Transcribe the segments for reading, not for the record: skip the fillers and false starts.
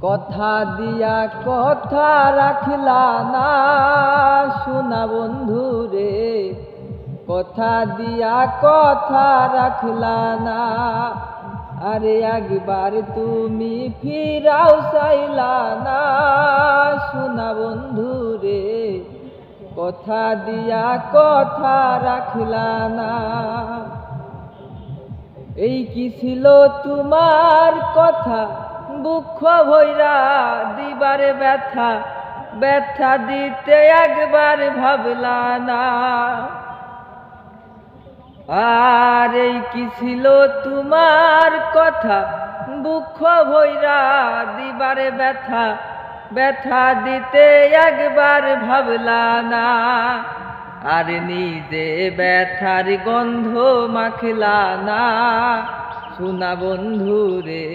কথা দিয়া কথা রাখলা না সোনা বন্ধু রে, কথা দিয়া কথা রাখলা না। আরে একবার তুমি ফিরাও চাইলা না সোনা বন্ধু রে, কথা দিয়া কথা রাখলা না। এই কি ছিল তোমার কথা, দুঃখ ভৈরা দিবারে ব্যথা, ব্যথা দিতে একবার ভাবলা না। আর এই কি ছিল তোমার কথা, দুঃখ ভৈরা দিবারে ব্যথা, ব্যথা দিতে একবার ভাবলা না। আর নিজে ব্যথার গন্ধ মাখলা না সোনা বন্ধু রে,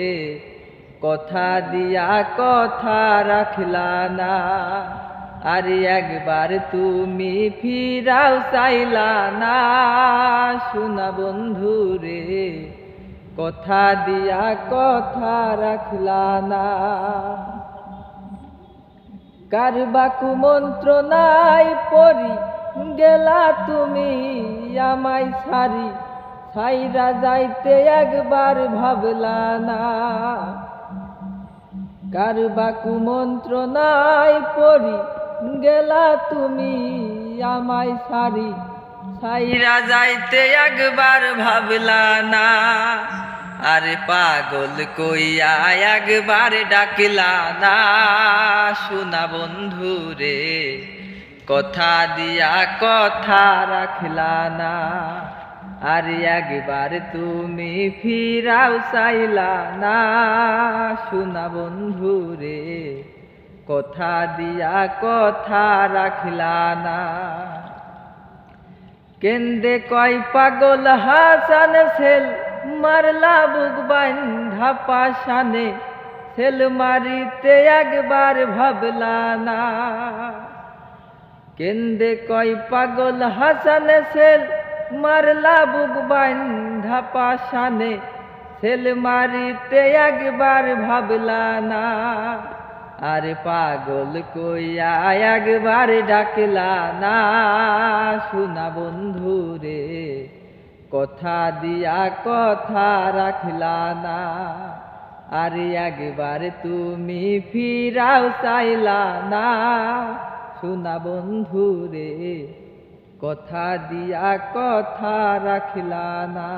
কথা দিয়া কথা রাখলা না। আর একবার তুমি ফিরাও চাইলা না সোনা বন্ধু রে, কথা দিয়া কথা রাখলা না। কারবা কুমন্ত্রণায় পড়ি গেলা তুমি আমায় ছাড়ি, ছাইরা যাইতে একবার ভাবলা না। কারবা কুমন্ত্রণায় পড়ি গেলা তুমি আমায় ছাড়ি, ছাইরা যাইতে একবার ভাবলা না। আরে পাগল কইয়া একবার ডাকলা না সোনা বন্ধু রে, কথা দিয়া কথা রাখলা না। আর একবার তুমি ফিরাও চাইলা না সোনা বন্ধু রে, কথা দিয়া কথা রাখলা না। কেন্দে কয় পাগল হাসান সেল মারলা বুক বান্ধা পাশানে, সেল মারিতে একবার ভাবলা না। কেন্দে কয় পাগল হাসান সেল মারলা বুক বান্ধা পাশানে, সেল মারিতে একবার ভাবলা না। আর পাগল কইয়া একবার ডাকলা না সোনা বন্ধু রে, কথা দিয়া কথা রাখলা না। আর একবার তুমি ফিরাও চাইলা না সোনা বন্ধু রে, কথা দিয়া কথা রাখলা না।